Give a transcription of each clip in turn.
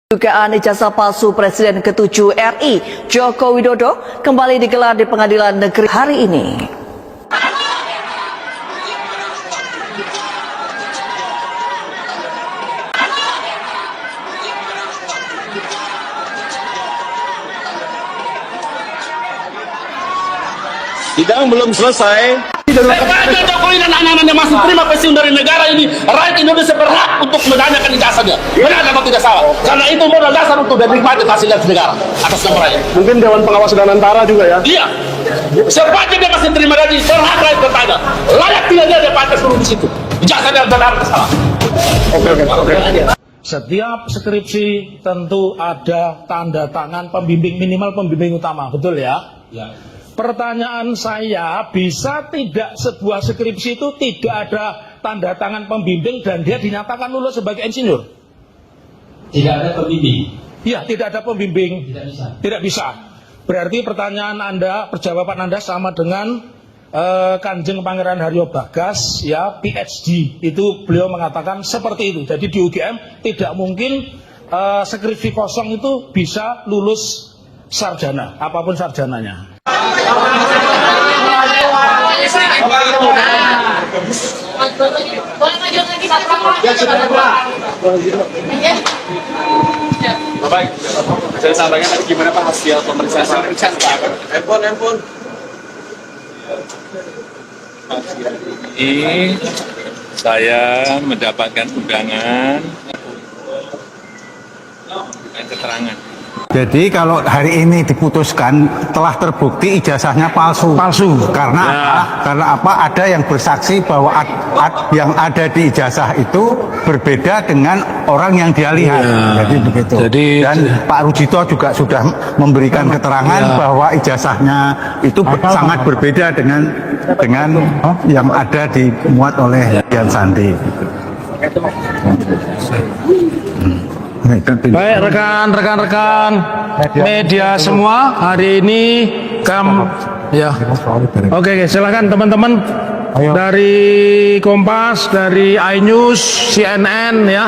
Dugaan ijazah palsu Presiden ke-7 RI Joko Widodo kembali digelar di Pengadilan Negeri hari ini. Sidang belum selesai. Pak Jokowi dan anak-anaknya masih terima pensiun dari negara ini. Rakyat Indonesia berhak untuk menanyakan ijazahnya. Benar atau tidak salah? Karena itu modal dasar untuk menikmati fasilitas negara atas nama rakyat. Mungkin Dewan Pengawas dan Antara juga ya. Iya. Sepanjang dia masih terima gaji, berhak rakyat bertanya. Layak tidaknya dia pantas turun di situ. Ijazahnya benar atau salah? Oke. Setiap skripsi tentu ada tanda tangan pembimbing, minimal pembimbing utama, betul ya? Ya. Pertanyaan saya, bisa tidak sebuah skripsi itu tidak ada tanda tangan pembimbing dan dia dinyatakan lulus sebagai insinyur? Tidak ada pembimbing. Iya, tidak ada pembimbing. Tidak bisa. Tidak bisa. Berarti pertanyaan Anda, perjawaban Anda sama dengan Kanjeng Pangeran Haryo Bagas, ya, PhD. Itu beliau mengatakan seperti itu. Jadi di UGM tidak mungkin skripsi kosong itu bisa lulus sarjana, apapun sarjananya. Bapak, saya sampaikan tadi gimana Pak hasil pemeriksaan handphone. Ini saya mendapatkan undangan dan keterangan. Jadi kalau hari ini diputuskan telah terbukti ijazahnya palsu. Karena apa? Karena apa? Ada yang bersaksi bahwa yang ada di ijazah itu berbeda dengan orang yang dia lihat. Jadi begitu. Dan Pak Rujito juga sudah memberikan keterangan bahwa ijazahnya itu sangat berbeda dengan yang ada dimuat oleh Dian Sandi. Baik, rekan-rekan media semua, hari ini Oke, silakan teman-teman dari Kompas, dari iNews, CNN ya.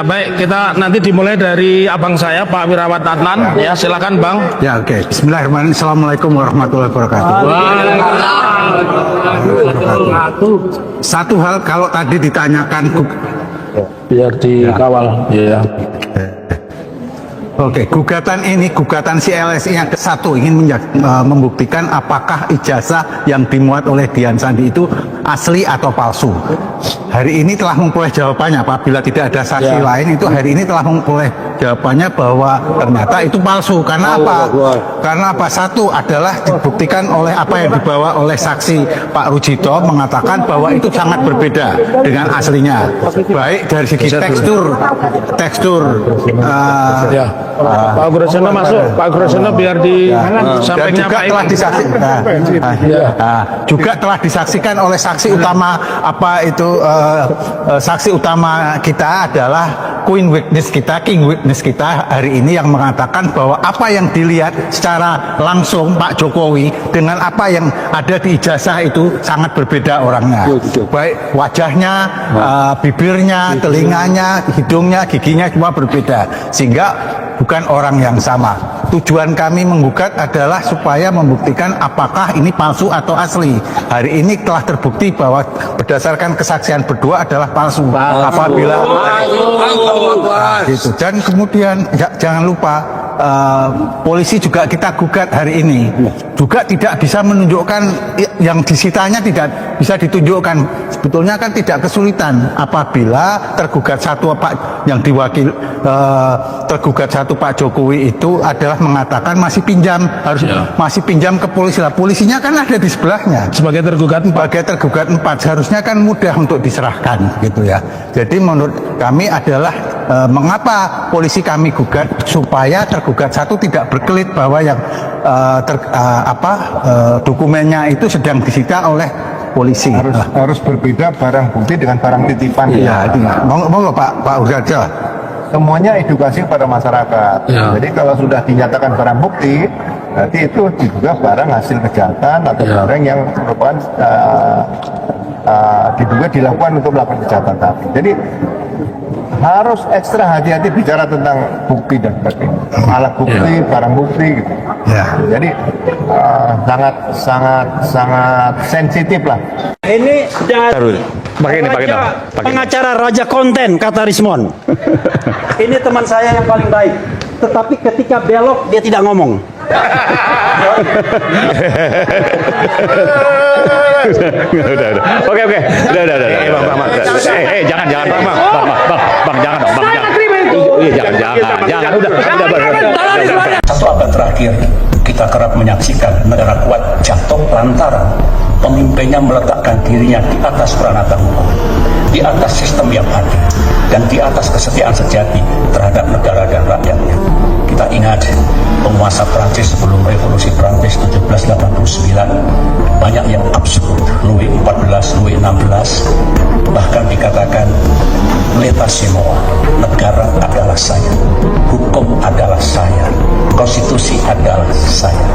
Baik, kita nanti dimulai dari abang saya Pak Wirawan Adnan ya, silakan Bang. Ya, oke. Bismillahirrahmanirrahim. Assalamualaikum warahmatullahi wabarakatuh. Satu hal, kalau tadi ditanyakan Biar dikawal ya. Oke, gugatan si LSI yang ke-1 ingin membuktikan apakah ijazah yang dimuat oleh Dian Sandi itu asli atau palsu. Hari ini telah memperoleh jawabannya. Apabila tidak ada saksi lain, itu hari ini telah memperoleh jawabannya bahwa ternyata itu palsu. Karena apa? Karena apa? Satu adalah dibuktikan oleh apa yang dibawa oleh saksi Pak Rujito, mengatakan bahwa itu sangat berbeda dengan aslinya. Baik dari segi tekstur. Pak Gurosono masuk, Pak Gurosono biar di sampingnya Pak telah disaksikan. Juga telah disaksikan oleh saksi utama saksi utama kita adalah king witness kita hari ini yang mengatakan bahwa apa yang dilihat secara langsung Pak Jokowi dengan apa yang ada di ijazah itu sangat berbeda orangnya. Baik wajahnya, bibirnya, telinganya, hidungnya, giginya semua berbeda. Sehingga bukan orang yang sama. Tujuan kami menggugat adalah supaya membuktikan apakah ini palsu atau asli. Hari ini telah terbukti bahwa berdasarkan kesaksian berdua adalah palsu. Apabila gitu. Dan kemudian jangan lupa polisi juga kita gugat hari ini. Juga tidak bisa menunjukkan yang disitanya, tidak bisa ditunjukkan. Sebetulnya kan tidak kesulitan apabila tergugat satu tergugat satu Pak Jokowi itu adalah mengatakan masih pinjam ke polisi. Lah polisinya kan ada di sebelahnya sebagai tergugat 4 seharusnya kan mudah untuk diserahkan gitu ya. Jadi menurut kami adalah mengapa polisi kami gugat supaya tergugat satu tidak berkelit bahwa yang dokumennya itu sedang disita oleh polisi. Harus berbeda barang bukti dengan barang titipan. Iya, monggo Pak Urgaja. Semuanya edukasi pada masyarakat. Jadi kalau sudah dinyatakan barang bukti, berarti itu juga barang hasil kejahatan atau barang yang merupakan diduga dilakukan untuk melakukan kejahatan tadi. Jadi harus ekstra hati-hati bicara tentang bukti dan sebagainya, alat bukti, barang bukti gitu. Ya. Jadi sangat sensitif lah. Ini pengacara raja konten, kata Rismon. Ini teman saya yang paling baik. Tetapi ketika belok dia tidak ngomong. Udah. Oke. Udah. Jangan bang, jangan dong, bang, jangan. Iya, jangan. Udah. Satu abad terakhir, kita kerap menyaksikan negara kuat jatuh lantaran pemimpinnya meletakkan dirinya di atas peranatan hukum, di atas sistem yang adil, dan di atas kesetiaan sejati terhadap negara dan rakyatnya. Kita ingat penguasa Prancis sebelum revolusi Prancis 1789, banyak yang absurd. Louis XIV, Louis XVI, bahkan dikatakan l'état c'est moi, negara adalah saya, hukum adalah saya, konstitusi adalah saya.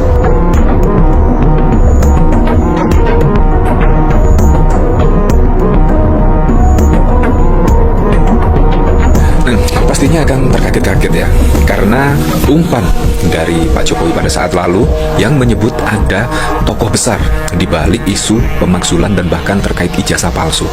Pastinya akan terkaget-kaget ya, karena umpan dari Pak Jokowi pada saat lalu yang menyebut ada tokoh besar di balik isu pemakzulan dan bahkan terkait ijazah palsu.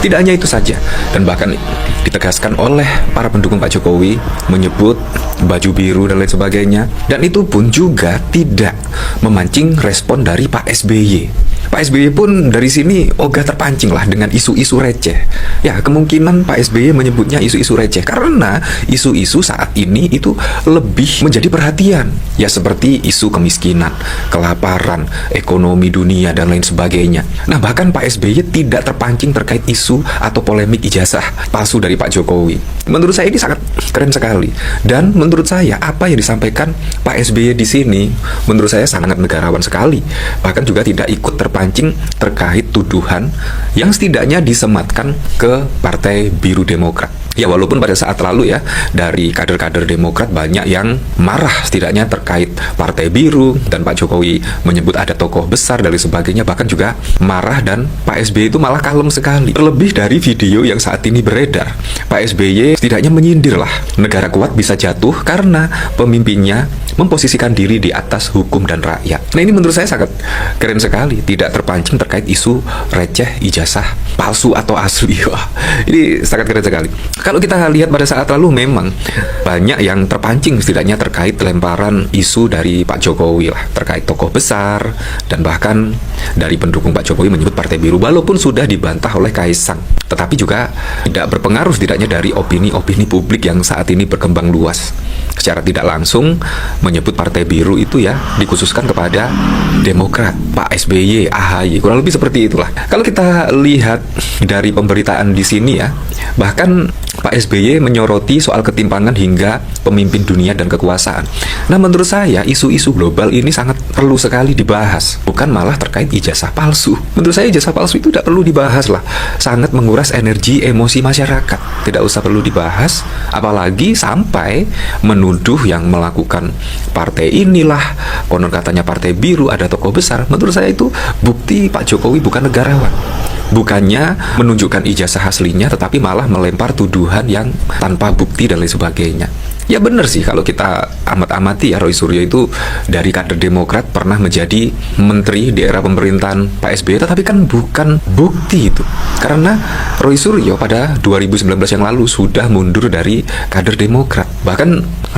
Tidak hanya itu saja, dan bahkan ditegaskan oleh para pendukung Pak Jokowi menyebut baju biru dan lain sebagainya, dan itu pun juga tidak memancing respon dari Pak SBY. Pak SBY pun dari sini ogah terpancing lah dengan isu-isu receh. Ya, kemungkinan Pak SBY menyebutnya isu-isu receh karena isu-isu saat ini itu lebih menjadi perhatian. Ya, seperti isu kemiskinan, kelaparan, ekonomi dunia, dan lain sebagainya. Nah, bahkan Pak SBY tidak terpancing terkait isu atau polemik ijazah palsu dari Pak Jokowi. Menurut saya ini sangat keren sekali. Dan menurut saya apa yang disampaikan Pak SBY di sini menurut saya sangat negarawan sekali. Bahkan juga tidak ikut terpancing terkait tuduhan yang setidaknya disematkan ke Partai Biru Demokrat. Ya, walaupun pada saat lalu ya dari kader-kader Demokrat banyak yang marah setidaknya terkait Partai Biru dan Pak Jokowi menyebut ada tokoh besar dan lain sebagainya, bahkan juga marah, dan Pak SBY itu malah kalem sekali. Terlebih dari video yang saat ini beredar, Pak SBY setidaknya menyindir lah negara kuat bisa jatuh karena pemimpinnya memposisikan diri di atas hukum dan rakyat. Nah, ini menurut saya sangat keren sekali, tidak terpancing terkait isu receh ijazah palsu atau asli. Wah, ini sangat keren sekali. Kalau kita lihat pada saat lalu memang banyak yang terpancing setidaknya terkait lemparan isu dari Pak Jokowi lah, terkait tokoh besar, dan bahkan dari pendukung Pak Jokowi menyebut Partai Biru, walaupun sudah dibantah oleh Kaisang, tetapi juga tidak berpengaruh setidaknya dari opini-opini publik yang saat ini berkembang luas. Secara tidak langsung menyebut Partai Biru itu ya dikhususkan kepada Demokrat, Pak SBY, AHY, kurang lebih seperti itulah. Kalau kita lihat dari pemberitaan di sini ya, bahkan Pak SBY menyoroti soal ketimpangan hingga pemimpin dunia dan kekuasaan. Nah, menurut saya isu-isu global ini sangat perlu sekali dibahas, bukan malah terkait ijazah palsu. Menurut saya ijazah palsu itu tidak perlu dibahas lah, sangat menguras energi emosi masyarakat. Tidak usah perlu dibahas, apalagi sampai menuduh yang melakukan partai inilah, konon katanya Partai Biru ada tokoh besar. Menurut saya itu bukti Pak Jokowi bukan negarawan. Bukannya menunjukkan ijazah aslinya, tetapi malah melempar tuduhan yang tanpa bukti dan lain sebagainya. Ya benar sih kalau kita amat-amati ya, Roy Suryo itu dari kader Demokrat pernah menjadi menteri di era pemerintahan Pak SBY, tetapi kan bukan bukti itu. Karena Roy Suryo pada 2019 yang lalu sudah mundur dari kader Demokrat. Bahkan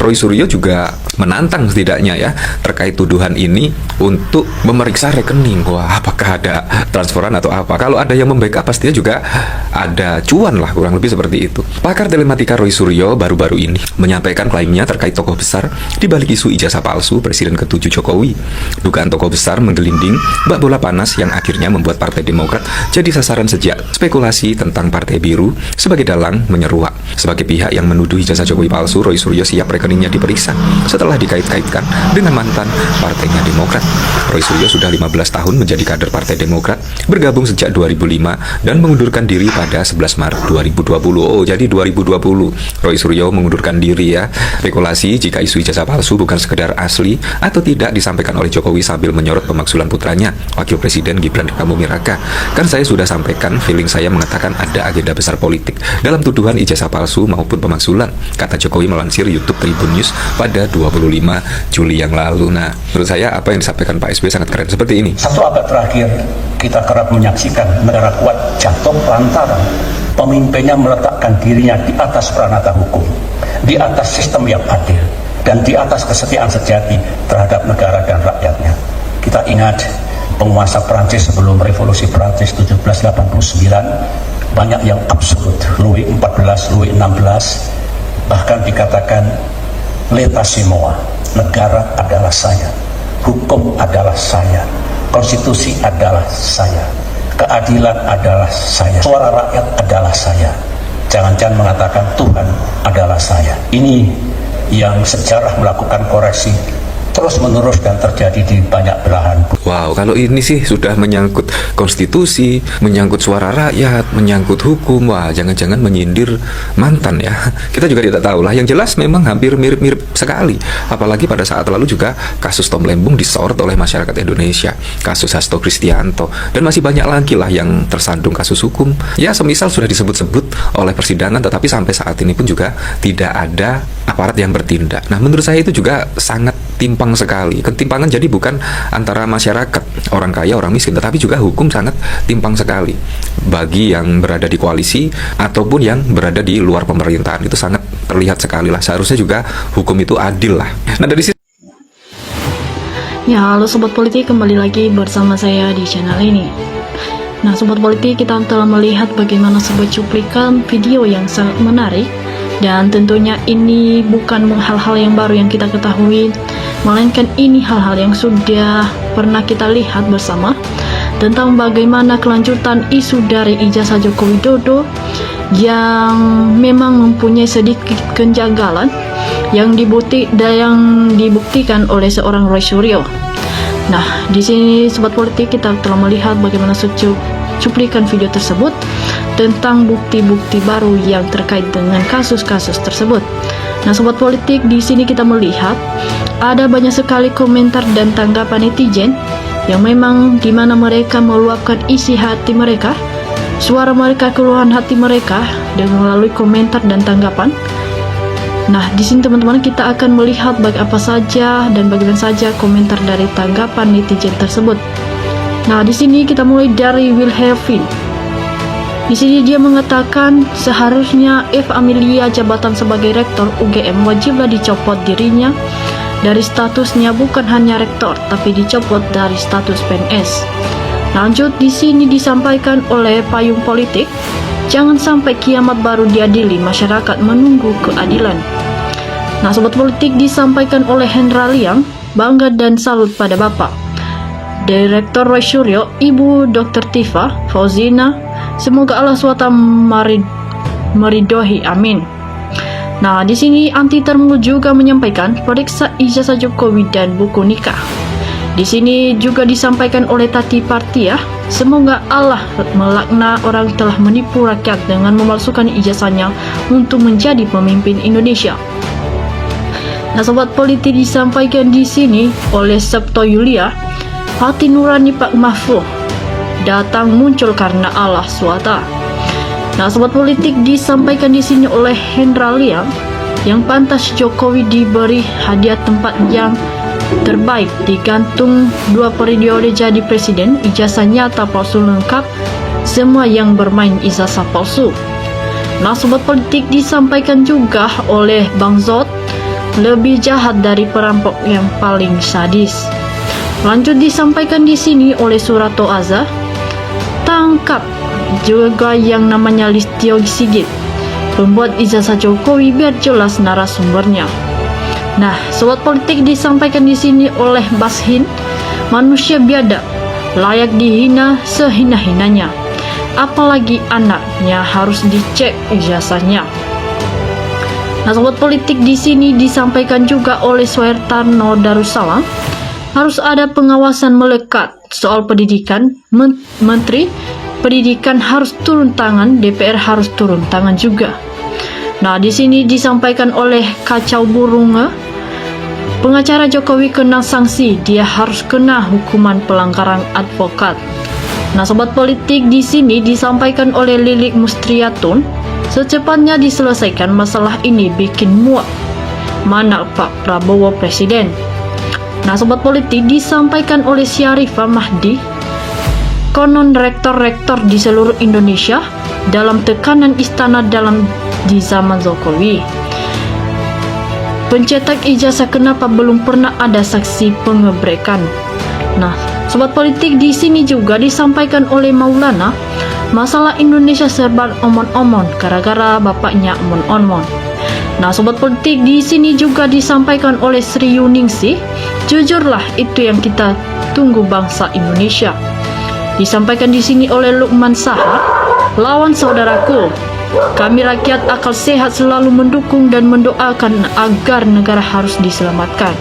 Roy Suryo juga menantang setidaknya ya terkait tuduhan ini untuk memeriksa rekening. Wah, apakah ada transferan atau apa? Kalau ada yang membackup pastinya juga ada cuan lah, kurang lebih seperti itu. Pakar telematika Roy Suryo baru-baru ini menyampaikan klaimnya terkait tokoh besar di balik isu ijazah palsu Presiden ke-7 Jokowi. Dugaan tokoh besar menggelinding bak bola panas yang akhirnya membuat Partai Demokrat jadi sasaran sejak spekulasi tentang Partai Biru sebagai dalang menyeruak. Sebagai pihak yang menuduh ijazah Jokowi palsu, Roy Suryo siap rekeningnya diperiksa setelah dikait-kaitkan dengan mantan partainya Demokrat. Roy Suryo sudah 15 tahun menjadi kader Partai Demokrat, bergabung sejak 2005 dan mengundurkan diri pada 11 Maret 2020. Oh, jadi 2020 Roy Suryo mengundurkan diri ya. Spekulasi jika isu ijazah palsu bukan sekedar asli atau tidak disampaikan oleh Jokowi sambil menyorot pemakzulan putranya, Wakil Presiden Gibran Rakabuming Raka. Kan saya sudah sampaikan, feeling saya mengatakan ada agenda besar politik dalam tuduhan ijazah palsu maupun pemakzulan, kata Jokowi melansir YouTube Tribun News pada 25 Juli yang lalu. Nah, menurut saya apa yang disampaikan Pak SBY sangat keren seperti ini. Satu abad terakhir, kita kerap menyaksikan negara kuat jatuh lantaran pemimpinnya meletakkan dirinya di atas peranata hukum, di atas sistem yang adil, dan di atas kesetiaan sejati terhadap negara dan rakyatnya. Kita ingat penguasa Prancis sebelum revolusi Prancis 1789, banyak yang absurd. Louis XIV, Louis XVI, bahkan dikatakan l'état c'est moi, negara adalah saya, hukum adalah saya, konstitusi adalah saya, keadilan adalah saya, suara rakyat adalah saya. Jangan-jangan mengatakan Tuhan adalah saya. Ini yang sejarah melakukan koreksi terus-menerus dan terjadi di banyak belahan. Wow, kalau ini sih sudah menyangkut konstitusi, menyangkut suara rakyat, menyangkut hukum. Wah, jangan-jangan menyindir mantan ya. Kita juga tidak tahu lah. Yang jelas memang hampir mirip-mirip sekali. Apalagi pada saat lalu juga kasus Tom Lembong disorot oleh masyarakat Indonesia, kasus Hasto Kristianto, dan masih banyak lagi lah yang tersandung kasus hukum. Ya, semisal sudah disebut-sebut oleh persidangan, tetapi sampai saat ini pun juga tidak ada aparat yang bertindak. Nah, menurut saya itu juga sangat timpang sekali. Ketimpangan jadi bukan antara masyarakat, orang kaya, orang miskin, tetapi juga hukum sangat timpang sekali. Bagi yang berada di koalisi ataupun yang berada di luar pemerintahan, itu sangat terlihat sekali lah. Seharusnya juga hukum itu adil lah. Nah, dari sisi ya, halo Sobat Politik, kembali lagi bersama saya di channel ini. Nah, Sobat Politik, kita telah melihat bagaimana sebuah cuplikan video yang sangat menarik. Dan tentunya ini bukan hal-hal yang baru yang kita ketahui, melainkan ini hal-hal yang sudah pernah kita lihat bersama tentang bagaimana kelanjutan isu dari ijazah Joko Widodo yang memang mempunyai sedikit kejanggalan yang dibuktikan oleh seorang Roy Suryo. Nah, di sini Sobat Politik, kita telah melihat bagaimana cuplikan video tersebut tentang bukti-bukti baru yang terkait dengan kasus-kasus tersebut. Nah, Sobat Politik, di sini kita melihat ada banyak sekali komentar dan tanggapan netizen yang memang dimana mereka meluapkan isi hati mereka, suara mereka, keluhan hati mereka dengan melalui komentar dan tanggapan. Nah, di sini teman-teman kita akan melihat apa saja dan bagaimana saja komentar dari tanggapan netizen tersebut. Nah, di sini kita mulai dari Will Hervin. Di sini dia mengatakan seharusnya F. Amelia jabatan sebagai rektor UGM wajiblah dicopot dirinya dari statusnya, bukan hanya rektor tapi dicopot dari status PNS. Lanjut, di sini disampaikan oleh Payung Politik, jangan sampai kiamat baru diadili, masyarakat menunggu keadilan. Nah, Sobat Politik, disampaikan oleh Hendra Liang, bangga dan salut pada Bapak Direktur Roy Suryo, Ibu Dr. Tifa Fauzina, semoga Allah SWT meridhoi, amin. Nah, di sini Anti Termulu juga menyampaikan periksa ijazah Jokowi dan buku nikah. Di sini juga disampaikan oleh Tati Partia, semoga Allah melaknat orang telah menipu rakyat dengan memalsukan ijazahnya untuk menjadi pemimpin Indonesia. Nah, Sobat Politik, disampaikan di sini oleh Septo Yulia, hati nurani Pak Mahfud datang muncul karena Allah SWT. Nah, Sobat Politik, disampaikan di sini oleh Hendra Liang, yang pantas Jokowi diberi hadiah tempat yang terbaik, digantung 2 periode jadi presiden, ijazah nyata palsu lengkap, semua yang bermain ijazah palsu. Nah, Sobat Politik, disampaikan juga oleh Bang Zot, lebih jahat dari perampok yang paling sadis. Lanjut, disampaikan di sini oleh Surato Aza, tangkap juga yang namanya Listio Sigit, pembuat ijazah Jokowi, biar jelas narasumbernya. Nah, Sobat Politik, disampaikan di sini oleh Bashin, manusia biadab, layak dihina sehina-hinanya, apalagi anaknya harus dicek ijazahnya. Nah, sobat politik, di sini disampaikan juga oleh Suhartono Darussalam, harus ada pengawasan melekat soal pendidikan. Menteri Pendidikan harus turun tangan, DPR harus turun tangan juga. Nah, di sini disampaikan oleh Kacau Burung, pengacara Jokowi kena sanksi, dia harus kena hukuman pelanggaran advokat. Nah, sobat politik, di sini disampaikan oleh Lilik Mustriatun, secepatnya diselesaikan masalah ini, bikin muak. Mana Pak Prabowo presiden? Nah, sobat politik, disampaikan oleh Syarifah Mahdi, konon rektor-rektor di seluruh Indonesia dalam tekanan istana di zaman Jokowi. Pencetak ijazah kenapa belum pernah ada saksi pengebrekan? Nah, sobat politik, di sini juga disampaikan oleh Maulana, masalah Indonesia serba omon-omon gara-gara bapaknya omon-omon. Nah, sobat politik, di sini juga disampaikan oleh Sri Yuningsih, jujurlah itu yang kita tunggu bangsa Indonesia. Disampaikan di sini oleh Lukman Sahar, lawan saudaraku, kami rakyat akal sehat selalu mendukung dan mendoakan agar negara harus diselamatkan.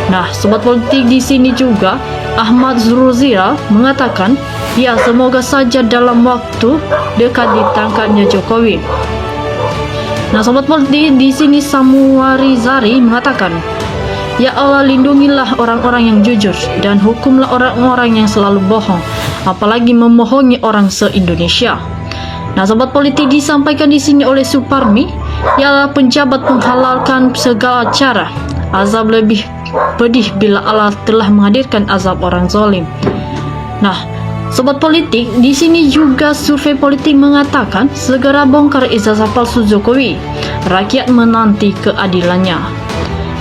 Nah, sobat politik, di sini juga Ahmad Zuruzira mengatakan, ya semoga saja dalam waktu dekat ditangkapnya Jokowi. Nah, sobat politik, di sini Samuari Zari mengatakan, ya Allah, lindungilah orang-orang yang jujur dan hukumlah orang-orang yang selalu bohong, apalagi membohongi orang se-Indonesia. Nah, sobat politik, disampaikan di sini oleh Suparmi, ialah penjabat menghalalkan segala cara. Azab lebih pedih bila Allah telah menghadirkan azab orang zalim. Nah, sobat politik, di sini juga survei politik mengatakan segera bongkar ijazah palsu Jokowi. Rakyat menanti keadilannya.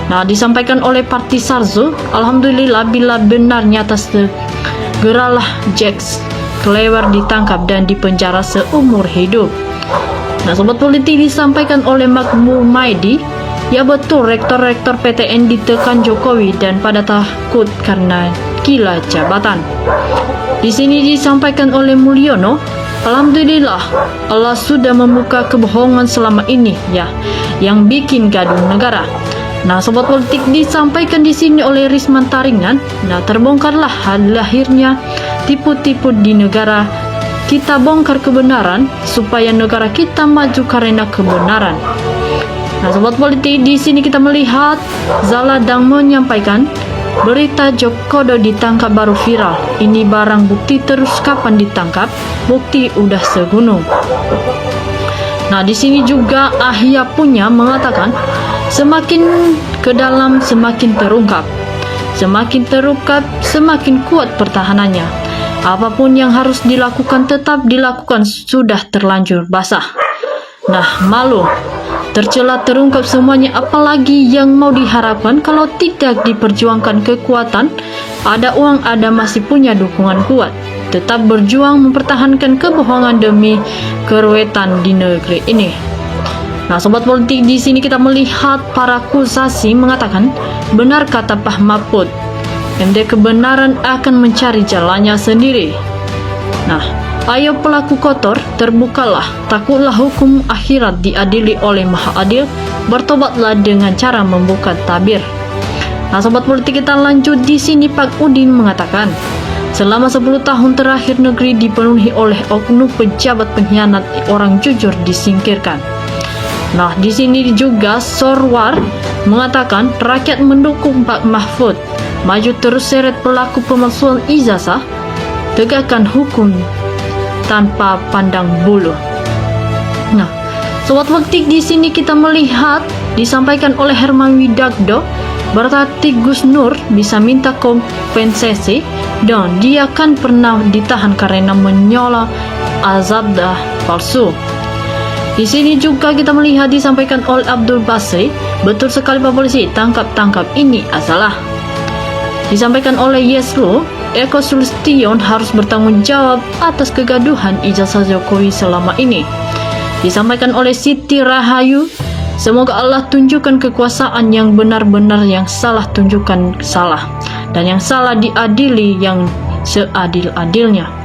Nah, disampaikan oleh Parti Sarzo, alhamdulillah bila benar nyata segeralah Jax Klewer ditangkap dan dipenjara seumur hidup. Nah, sobat politik, disampaikan oleh Makmur Maidi, ya betul rektor-rektor PTN ditekan Jokowi dan pada takut karena gila jabatan. Di sini disampaikan oleh Mulyono, alhamdulillah Allah sudah membuka kebohongan selama ini ya, yang bikin gaduh negara. Nah, sobat politik, disampaikan di sini oleh Risman Taringan, nah terbongkarlah lahirnya tipu-tipu di negara. Kita bongkar kebenaran supaya negara kita maju karena kebenaran. Nah, sobat politik, di sini kita melihat Zaladang menyampaikan berita Jokowi ditangkap baru viral. Ini barang bukti, terus kapan ditangkap? Bukti udah segunung. Nah, di sini juga Ahya punya mengatakan semakin ke dalam semakin terungkap. Semakin terungkap semakin kuat pertahanannya. Apapun yang harus dilakukan tetap dilakukan, sudah terlanjur basah. Nah, malu. Tercela terungkap semuanya, apalagi yang mau diharapkan kalau tidak diperjuangkan kekuatan. Ada uang, ada masih punya dukungan kuat. Tetap berjuang mempertahankan kebohongan demi keruwetan di negeri ini. Nah, sobat politik, di sini kita melihat para akusasi mengatakan benar kata Pak Mahfud, MD kebenaran akan mencari jalannya sendiri. Nah, ayo pelaku kotor, terbukalah, takutlah hukum akhirat diadili oleh Maha Adil, bertobatlah dengan cara membuka tabir. Nah, sobat politik, kita lanjut di sini. Pak Udin mengatakan, selama 10 tahun terakhir negeri dipenuhi oleh oknum pejabat pengkhianat, orang jujur disingkirkan. Nah, di sini juga Sorwar mengatakan rakyat mendukung Pak Mahfud, maju terus seret pelaku pemalsuan ijazah, tegakkan hukum tanpa pandang bulu. Nah, sobat politik, di sini kita melihat disampaikan oleh Herman Widagdo, berarti Gus Nur bisa minta kompensasi dan dia kan pernah ditahan karena menyola azab palsu. Di sini juga kita melihat disampaikan oleh Abdul Basri, betul sekali Pak Polisi, tangkap ini asalah. Disampaikan oleh Yeslo, Eko Sulistion harus bertanggung jawab atas kegaduhan ijazah Jokowi selama ini. Disampaikan oleh Siti Rahayu, semoga Allah tunjukkan kekuasaan yang benar-benar, yang salah tunjukkan salah, dan yang salah diadili yang seadil-adilnya.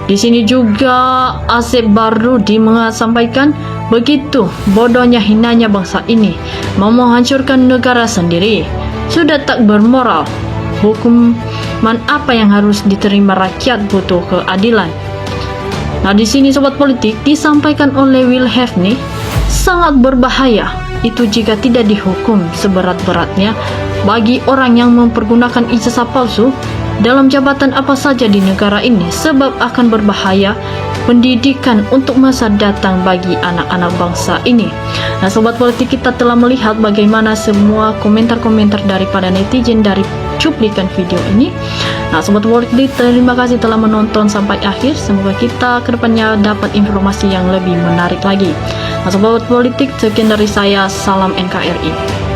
Di sini juga Asep Barudi menyampaikan begitu bodohnya hinanya bangsa ini mau menghancurkan negara sendiri. Sudah tak bermoral. Hukuman apa yang harus diterima rakyat, butuh keadilan. Nah, di sini sobat politik disampaikan oleh Will Hefni, sangat berbahaya itu jika tidak dihukum seberat-beratnya bagi orang yang mempergunakan ijazah palsu dalam jabatan apa saja di negara ini, sebab akan berbahaya pendidikan untuk masa datang bagi anak-anak bangsa ini. Nah, sobat politik, kita telah melihat bagaimana semua komentar-komentar daripada netizen dari cuplikan video ini. Nah, sobat politik, terima kasih telah menonton sampai akhir. Semoga kita kedepannya dapat informasi yang lebih menarik lagi. Nah, sobat politik, sekian dari saya, salam NKRI.